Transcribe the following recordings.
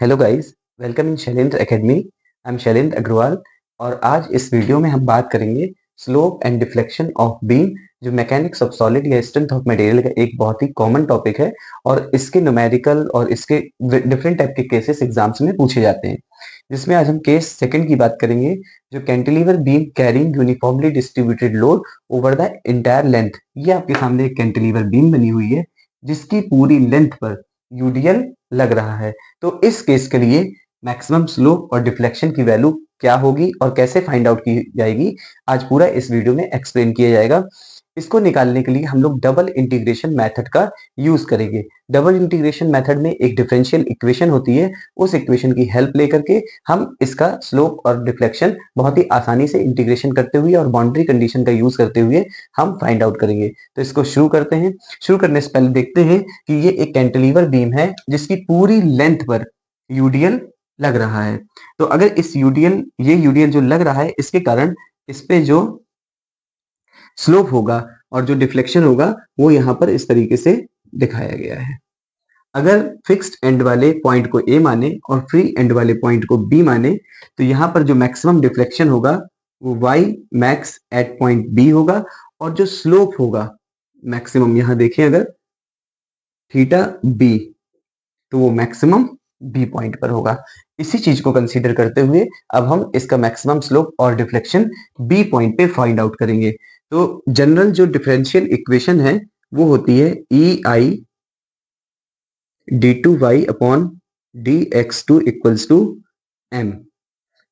Hello guys, welcome in Shailendra Academy. I am Shailendra Agrawal और आज इस वीडियो में हम बात करेंगे slope and deflection of beam, जो मैकेनिक्स ऑफ सॉलिड या स्ट्रेंथ ऑफ मटेरियल का एक बहुत ही कॉमन टॉपिक है और इसके न्यूमेरिकल और इसके डिफरेंट टाइप के केसेस एग्जाम्स में पूछे जाते हैं। जिसमें आज हम केस सेकंड की बात करेंगे, जो cantilever beam carrying uniformly distributed load over the entire length. ये आपके सामने एक कैंटिलीवर बीम बनी हुई है जिसकी पूरी लेंथ पर यूडीएल लग रहा है। तो इस केस के लिए मैक्सिमम स्लोप और डिफ्लेक्शन की वैल्यू क्या होगी और कैसे फाइंड आउट की जाएगी, आज पूरा इस वीडियो में एक्सप्लेन किया जाएगा। इसको निकालने के लिए हम लोग डबल इंटीग्रेशन मेथड का यूज करेंगे। डबल इंटीग्रेशन मेथड में एक डिफरेंशियल इक्वेशन होती है, उस इक्वेशन की हेल्प लेकर के हम इसका स्लोप और डिफ्लेक्शन बहुत ही आसानी से इंटीग्रेशन करते हुए और बाउंड्री कंडीशन का यूज करते हुए हम फाइंड आउट करेंगे। तो इसको शुरू करते हैं। शुरू करने से पहले देखते हैं कि ये एक कैंटिलीवर बीम है जिसकी पूरी लेंथ पर यूडीएल लग रहा है। तो अगर इस यूडीएल ये यूडीएल जो लग रहा है, इसके कारण इस पे जो स्लोप होगा और जो डिफ्लेक्शन होगा वो यहाँ पर इस तरीके से दिखाया गया है। अगर फिक्स्ड एंड वाले पॉइंट को ए माने और फ्री एंड वाले पॉइंट को बी माने, तो यहाँ पर जो मैक्सिमम डिफ्लेक्शन होगा वो y max at point B होगा और जो स्लोप होगा मैक्सिमम, यहाँ देखें अगर थीटा बी, तो वो मैक्सिमम बी पॉइंट पर होगा। इसी चीज को कंसीडर करते हुए अब हम इसका मैक्सिमम स्लोप और डिफ्लेक्शन बी पॉइंट पे फाइंड आउट करेंगे। तो जनरल जो डिफरेंशियल इक्वेशन है वो होती है E I d two y upon d x two equals to M.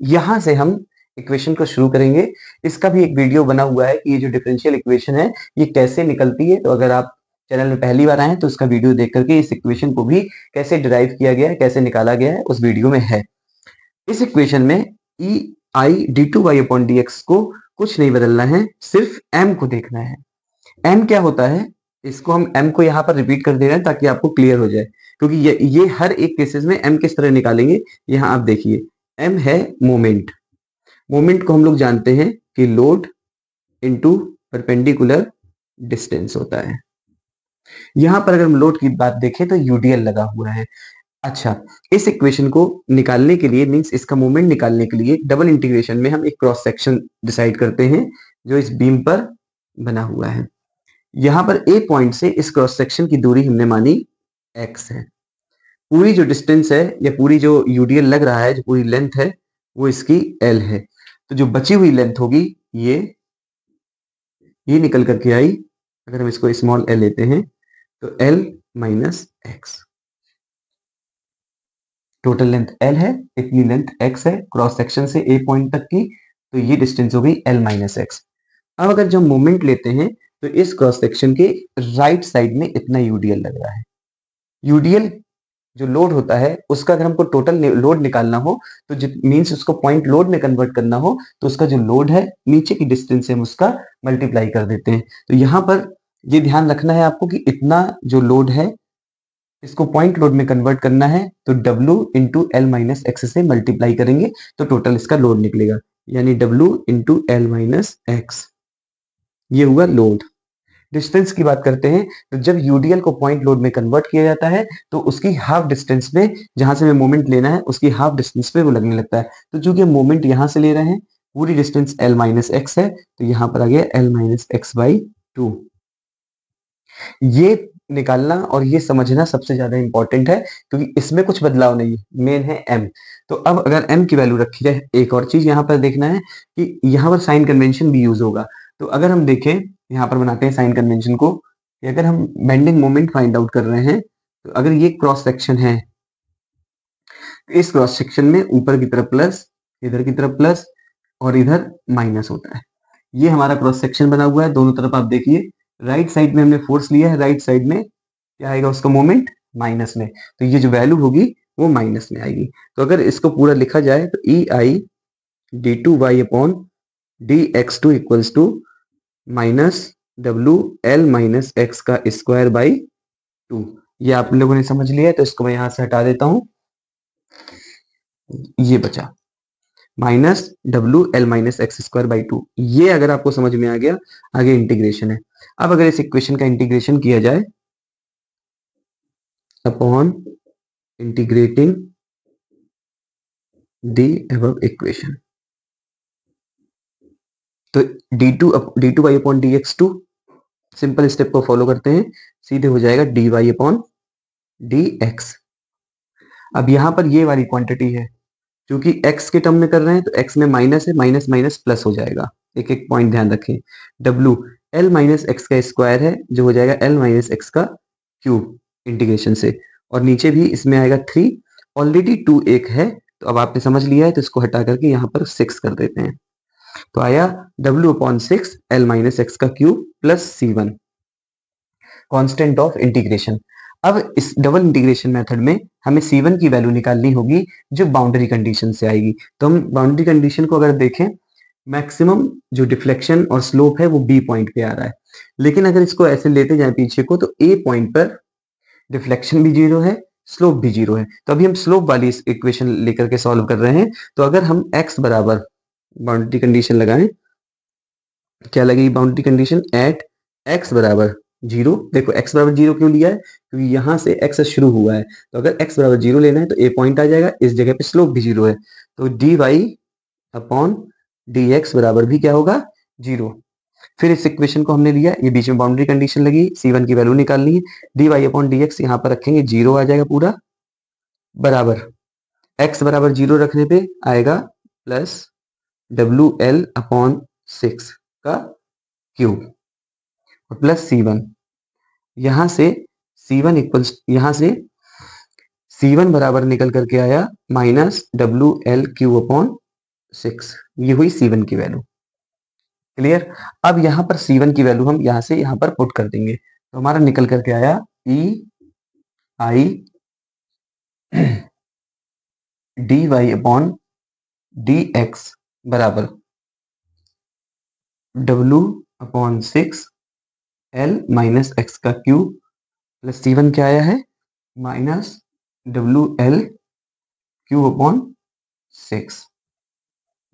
यहां से हम इक्वेशन को शुरू करेंगे। इसका भी एक वीडियो बना हुआ है कि ये जो डिफरेंशियल इक्वेशन है ये कैसे निकलती है। तो अगर आप चैनल में पहली बार आए हैं तो उसका वीडियो देख करके इस इक्वेशन को भी कैसे डिराइव किया गया है, कैसे निकाला गया है, उस वीडियो में है। इस इक्वेशन में E I d two y upon d x को कुछ नहीं बदलना है, सिर्फ एम को देखना है। एम क्या होता है, इसको हम एम को यहाँ पर रिपीट कर दे रहे हैं ताकि आपको क्लियर हो जाए, क्योंकि ये हर एक केसेस में एम किस तरह निकालेंगे। यहाँ आप देखिए, एम है मोमेंट। मोमेंट को हम लोग जानते हैं कि लोड इनटू परपेंडिकुलर डिस्टेंस होता है। यहां पर अगर हम लोड की बात देखें तो यूडीएल लगा हुआ है। अच्छा, इस इक्वेशन को निकालने के लिए, मींस इसका मोमेंट निकालने के लिए डबल इंटीग्रेशन में हम एक क्रॉस सेक्शन डिसाइड करते हैं जो इस बीम पर बना हुआ है। यहां पर ए पॉइंट से इस क्रॉस सेक्शन की दूरी हमने मानी एक्स है। पूरी जो डिस्टेंस है या पूरी जो यूडीएल लग रहा है, जो पूरी लेंथ है, वो इसकी एल है। तो जो बची हुई लेंथ होगी ये निकल करके आई। अगर हम इसको स्मॉल एल लेते हैं तो L minus x, total length L है, इतनी लेंथ एक्स है क्रॉस सेक्शन से ए पॉइंट तक की, तो ये डिस्टेंस हो गई एल माइनस एक्स। अब अगर जब मोमेंट लेते हैं तो इस क्रॉस सेक्शन के राइट साइड में इतना यूडीएल लग रहा है। यूडीएल जो लोड होता है उसका अगर हमको टोटल लोड निकालना हो तो मींस उसको पॉइंट लोड में कन्वर्ट करना हो, तो उसका जो लोड है नीचे की डिस्टेंस से हम उसका मल्टीप्लाई कर देते हैं। तो यहाँ पर ये ध्यान रखना है आपको कि इतना जो लोड है इसको पॉइंट लोड में कन्वर्ट करना है, तो W into L minus x से मल्टीप्लाई करेंगे तो टोटल इसका लोड निकलेगा, यानी W into L minus x. ये हुआ लोड। डिस्टेंस की बात करते हैं तो जब यूडीएल को पॉइंट लोड में कन्वर्ट किया जाता है तो उसकी हाफ डिस्टेंस पे, जहां से हमें मोमेंट लेना है उसकी हाफ डिस्टेंस पे वो लगने लगता है। तो चूंकि हम मोमेंट यहां से ले रहे हैं, पूरी डिस्टेंस एल माइनस एक्स है, तो यहां पर आ गया L minus x by two. ये निकालना और ये समझना सबसे ज्यादा इंपॉर्टेंट है क्योंकि इसमें कुछ बदलाव नहीं है, मेन है एम। तो अब अगर एम की वैल्यू रखी जाए, एक और चीज यहाँ पर देखना है कि यहाँ पर साइन कन्वेंशन भी यूज होगा। तो अगर हम देखें, यहाँ पर बनाते हैं साइन कन्वेंशन को, कि अगर हम बेंडिंग मोमेंट फाइंड आउट कर रहे हैं तो अगर ये क्रॉस सेक्शन है तो इस क्रॉस सेक्शन में ऊपर की तरफ प्लस, इधर की तरफ प्लस और इधर माइनस होता है। ये हमारा क्रॉस सेक्शन बना हुआ है, दोनों तरफ आप देखिए, राइट साइड में हमने फोर्स लिया है, राइट साइड में क्या आएगा उसका मोमेंट माइनस में, तो ये जो वैल्यू होगी वो माइनस में आएगी। तो अगर इसको पूरा लिखा जाए तो E I d two y upon d x two equals to minus W L minus x का स्क्वायर बाई टू। ये आप लोगों ने समझ लिया है, तो इसको मैं यहां से हटा देता हूं। ये बचा minus W L minus x square by two. ये अगर आपको समझ में आ गया, आगे इंटीग्रेशन है। अब अगर इस इक्वेशन का इंटीग्रेशन किया जाए upon integrating the above equation. तो d two y upon d x two, simple step को फॉलो करते हैं, सीधे हो जाएगा d y upon d x. अब यहां पर ये वाली क्वांटिटी है, क्योंकि x के टर्म में कर रहे हैं तो x में माइनस है, माइनस माइनस प्लस हो जाएगा। एक एक पॉइंट ध्यान रखें। w l माइनस एक्स का स्क्वायर है, जो हो जाएगा l माइनस एक्स का क्यूब इंटीग्रेशन से, और नीचे भी इसमें आएगा 3। ऑलरेडी 2 एक है, तो अब आपने समझ लिया है, तो इसको हटा करके यहाँ पर 6 कर देते हैं। तो आया w upon 6 l minus x का cube plus c1, constant of integration. अब इस डबल इंटीग्रेशन मेथड में हमें c1 की वैल्यू निकालनी होगी, जो बाउंड्री कंडीशन से आएगी। तो हम बाउंड्री कंडीशन को अगर देखें, मैक्सिमम जो डिफ्लेक्शन और स्लोप है वो b पॉइंट पे आ रहा है, लेकिन अगर इसको ऐसे लेते जाए पीछे को, तो a पॉइंट पर डिफ्लेक्शन भी 0 है, स्लोप भी 0 है। तो अभी हम स्लोप वाली इस इक्वेशन लेकर के सॉल्व कर रहे हैं। तो अगर हम x बराबर बाउंड्री कंडीशन लगाएं, क्या लगेगी बाउंड्री कंडीशन? एट x बराबर 0। देखो x बराबर 0 क्यों लिया है? क्योंकि यहां से x शुरू हुआ है, तो अगर x बराबर 0 लेना है तो a पॉइंट आ जाएगा, इस जगह पे स्लोप भी 0 है, तो dy अपॉन dx बराबर भी क्या होगा? 0। फिर इस इक्वेशन को हमने लिया, ये बीच में बाउंड्री कंडीशन लगी, c1 की वैल्यू निकालनी है, dy अपॉन dx यहाँ पर रखेंगे, 0 आ जाएगा पूरा, बराबर x बराबर 0 रखने पे आएगा प्लस WL अपॉन 6 का क्यूब और प्लस c1। यहां से c1 इक्वल्स, यहां से c1 बराबर निकल करके आया माइनस WL क्यू अपॉन 6। ये हुई c1 की वैल्यू। क्लियर? अब यहां पर c1 की वैल्यू हम यहां से यहां पर पुट कर देंगे, तो हमारा निकल करके आया E I d y upon d x बराबर W upon 6 L minus x का क्यूब प्लस c1 क्या आया है? Minus WL cube upon 6।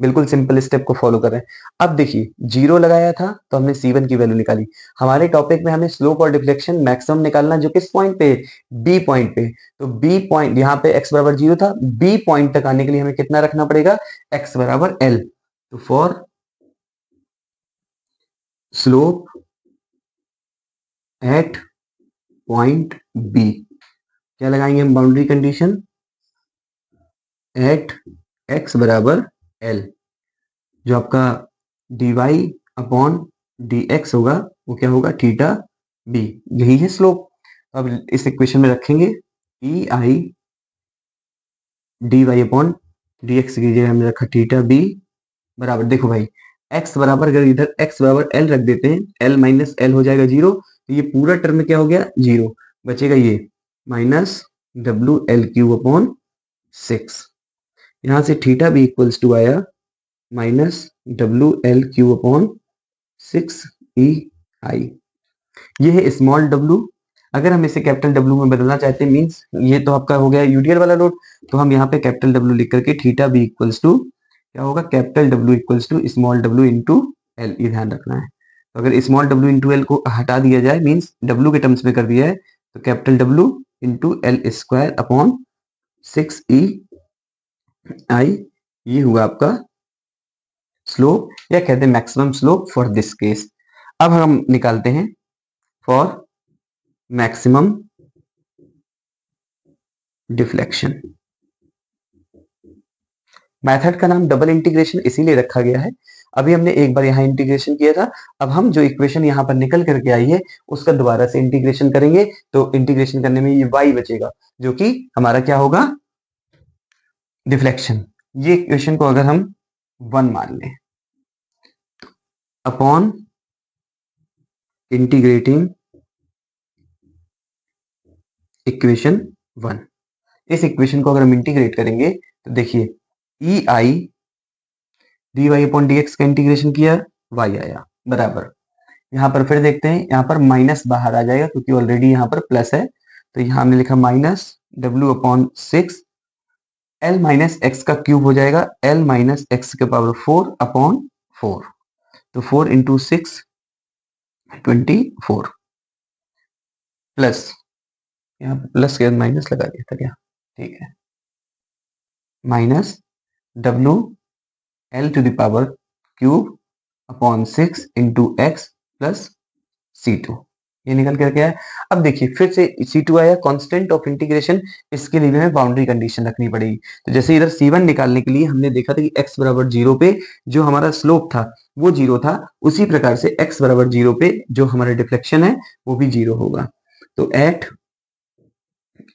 बिल्कुल सिंपल स्टेप को फॉलो कर रहे हैं। अब देखिए, 0 लगाया था तो हमने c1 की वैल्यू निकाली। हमारे टॉपिक में हमें स्लोप और डिफ्लेक्शन मैक्सिमम निकालना, जो किस पॉइंट पे? b पॉइंट पे। तो b पॉइंट, यहाँ पे x बराबर 0 था, b पॉइंट तक आने के लिए हमें कितना रखना पड़ेगा? x बराबर l। तो for slope eight point b क्या लगाएंगे हम बाउंड्री कंडीशन? एट x बराबर l, जो आपका dy अपॉन dx होगा, वो क्या होगा? थीटा b, यही है स्लोप। अब इस इक्वेशन में रखेंगे E I d y upon d x की जगह हमने रखा थीटा b बराबर, देखो भाई x बराबर, अगर इधर x बराबर l रख देते हैं, l माइनस l हो जाएगा 0, तो ये पूरा टर्म में क्या हो गया? 0 बचेगा, ये minus W L Q upon 6। यहां से थीटा b इक्वल्स टू आया minus W L Q upon 6 ई आई। ये है स्मॉल w। अगर हम इसे कैपिटल W में बदलना चाहते हैं, मींस ये तो आपका हो गया यूटीएल वाला लोड, तो हम यहाँ पे कैपिटल W लिख करके थीटा b इक्वल्स टू क्या होगा? Capital W equals to small w into L, ये ध्यान रखना है। तो अगर स्मॉल w इंटू एल को हटा दिया जाए, मींस W के टर्म्स में कर दिया है, तो capital W into L square upon 6 ई आई, ये हुआ आपका स्लोप, या कहते हैं maximum slope for this case. अब हम निकालते हैं फॉर मैक्सिमम डिफ्लेक्शन। मेथड का नाम डबल इंटीग्रेशन इसीलिए रखा गया है। अभी हमने एक बार यहाँ इंटीग्रेशन किया था, अब हम जो इक्वेशन यहाँ पर निकल करके आई है उसका दोबारा से इंटीग्रेशन करेंगे, तो इंटीग्रेशन करने में ये y बचेगा, जो कि हमारा क्या होगा? डिफ्लेक्शन। ये इक्वेशन को अगर हम 1 मान लें, अपॉन इंटीग्रेटिंग इक्वेशन 1, इस इक्वेशन को अगर हम इंटीग्रेट करेंगे तो देखिए E I d y upon d x का इंटीग्रेशन किया, y आया बराबर, यहाँ पर फिर देखते हैं, यहाँ पर माइनस बाहर आ जाएगा क्योंकि ऑलरेडी यहाँ पर प्लस है, तो यहाँ हमने लिखा minus w upon 6 l minus x का क्यूब हो जाएगा, l माइनस एक्स के पावर 4 अपॉन 4, तो 4 इंटू 6 24 प्लस, यहाँ पर प्लस के माइनस लगा दिया था क्या? ठीक है, minus W L to the power cube upon 6 into x plus C2। ये निकल कर क्या है। अब देखिए फिर से C2 आया, कांस्टेंट ऑफ इंटीग्रेशन, इसके लिए हमें बाउंड्री कंडीशन रखनी पड़ेगी। तो जैसे इधर C1 निकालने के लिए हमने देखा था कि x बराबर 0 पे जो हमारा स्लोप था वो 0 था, उसी प्रकार से x बराबर 0 पे जो हमारा डिफ्लेक्शन है वो भी 0 होगा। तो एट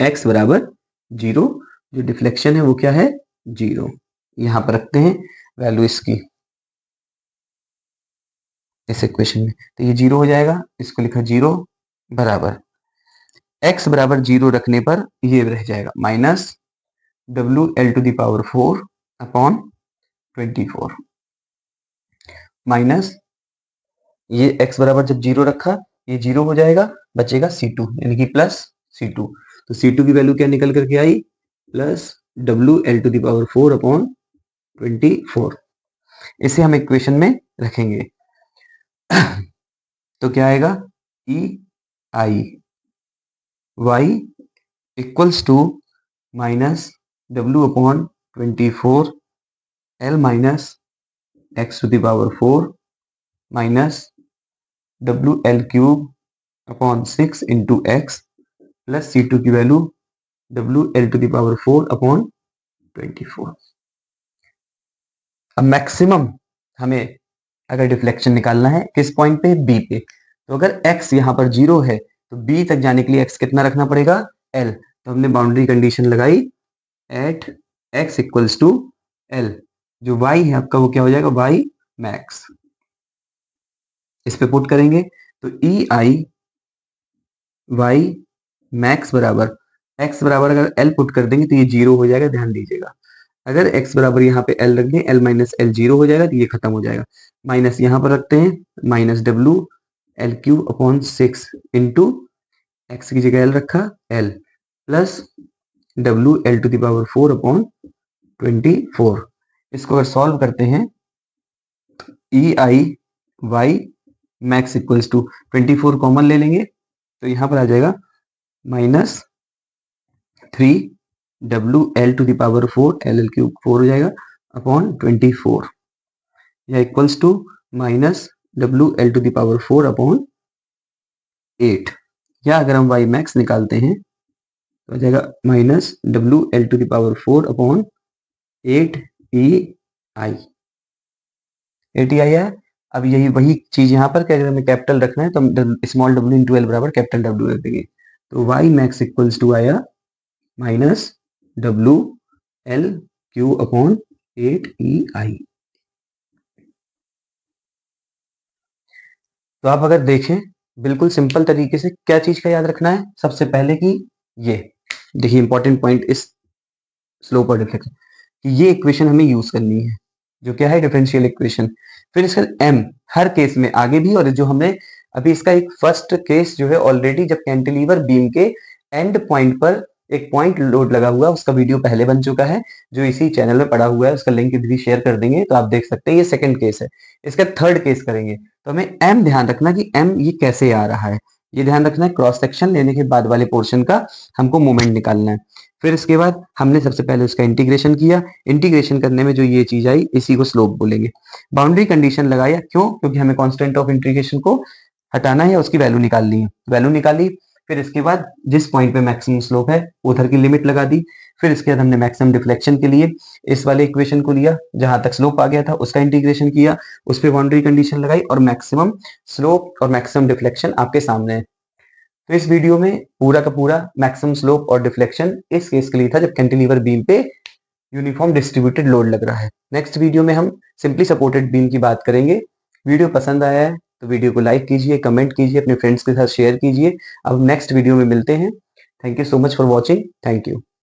x बराबर 0 जो डिफ्लेक्शन है वो क्या है, 0। यहां पर रखते हैं वैल्यू इसकी इस इक्वेशन में, तो ये 0 हो जाएगा। इसको लिखा 0 बराबर x बराबर 0 रखने पर ये रह जाएगा minus W L to the power 4 upon 24 minus ये x बराबर जब 0 रखा ये 0 हो जाएगा, बचेगा C2 यानी कि प्लस C2। तो C2 की वैल्यू क्या निकल करके आई, plus W L to the power 4 upon 24। इसे हम इक्वेशन में रखेंगे तो क्या आएगा, E I y equals to minus W upon 24 L minus x to the power 4 minus W L cube upon 6 into x plus C2 की value W L to the power 4 upon 24। अब maximum हमें अगर deflection निकालना है किस point पे, B पे, तो अगर x यहाँ पर 0 है तो B तक जाने के लिए x कितना रखना पड़ेगा, L। तो हमने बाउंड्री कंडीशन लगाई at x equals to L। जो y है आपका वो क्या हो जाएगा, y मैक्स। इस पे पुट करेंगे तो ई आई वाई मैक्स बराबर x बराबर अगर L पुट कर देंगे तो ये 0 हो जाएगा, ध्यान दीजिएगा। अगर x बराबर यहाँ पे L रख दें, L माइनस L 0 हो जाएगा तो ये खत्म हो जाएगा। माइनस यहाँ पर रखते हैं minus W L cube upon 6 into x की जगह L रखा L plus W L to the power 4 upon 24। इसको अगर सॉल्व करते हैं E I y max equals to 24 common ले लेंगे तो यहाँ पर आ जाएगा minus 3 W L to the power 4 L L cube 4 हो जाएगा अपॉन 24 या equals to minus W L to the power 4 upon 8। या अगर हम वाई मैक्स निकालते हैं तो आ जाएगा minus W L to the power 4 upon 8 ई आई। 8 ई आई है। अब यही वही चीज यहाँ पर क्या, अगर हमें कैपिटल रखना है तो हम स्मॉल डब्ल्यू इंटू एल बराबर कैपिटल डब्ल्यू रख देंगे। तो वाई मैक्स इक्वल्स टू आया minus W L Q upon 8 ई आई। तो आप अगर देखें बिल्कुल सिंपल तरीके से क्या चीज का याद रखना है, सबसे पहले कि ये देखिए इंपॉर्टेंट पॉइंट इस स्लोप और डिफ्लेक्शन कि ये इक्वेशन हमें यूज करनी है जो क्या है, डिफरेंशियल इक्वेशन। फिर इसका एम हर केस में आगे भी, और जो हमने अभी इसका एक फर्स्ट केस जो है ऑलरेडी जब कैंटिलीवर बीम के एंड पॉइंट पर एक पॉइंट लोड लगा हुआ, उसका वीडियो पहले बन चुका है जो इसी चैनल में पड़ा हुआ है, उसका लिंक भी शेयर कर देंगे तो आप देख सकते हैं। ये सेकंड केस है। इसका थर्ड केस करेंगे तो हमें एम ध्यान रखना कि एम ये कैसे आ रहा है, ये ध्यान रखना है। क्रॉस सेक्शन लेने के बाद वाले पोर्शन का हमको मोमेंट निकालना है। फिर इसके बाद हमने सबसे पहले उसका इंटीग्रेशन किया, इंटीग्रेशन करने में जो ये चीज आई इसी को स्लोप बोलेंगे। बाउंड्री कंडीशन लगाया, क्यों, क्योंकि हमें कांस्टेंट ऑफ इंटीग्रेशन को हटाना है, उसकी वैल्यू निकालनी है, वैल्यू निकाली। फिर इसके बाद जिस पॉइंट पे मैक्सिमम स्लोप है उधर की लिमिट लगा दी। फिर इसके बाद हमने मैक्सिमम डिफ्लेक्शन के लिए इस वाले इक्वेशन को लिया, जहां तक स्लोप आ गया था उसका इंटीग्रेशन किया, उस पर बाउंड्री कंडीशन लगाई और मैक्सिमम स्लोप और मैक्सिमम डिफ्लेक्शन आपके सामने है। तो इस वीडियो में पूरा का पूरा मैक्सिमम स्लोप और डिफ्लेक्शन इस केस के लिए था जब कैंटिलीवर बीम पे यूनिफॉर्म डिस्ट्रीब्यूटेड लोड लग रहा है। नेक्स्ट वीडियो में हम सिंपली सपोर्टेड बीम की बात करेंगे। वीडियो पसंद आया है तो वीडियो को लाइक कीजिए, कमेंट कीजिए, अपने फ्रेंड्स के साथ शेयर कीजिए। अब नेक्स्ट वीडियो में मिलते हैं। Thank you so much for watching. Thank you.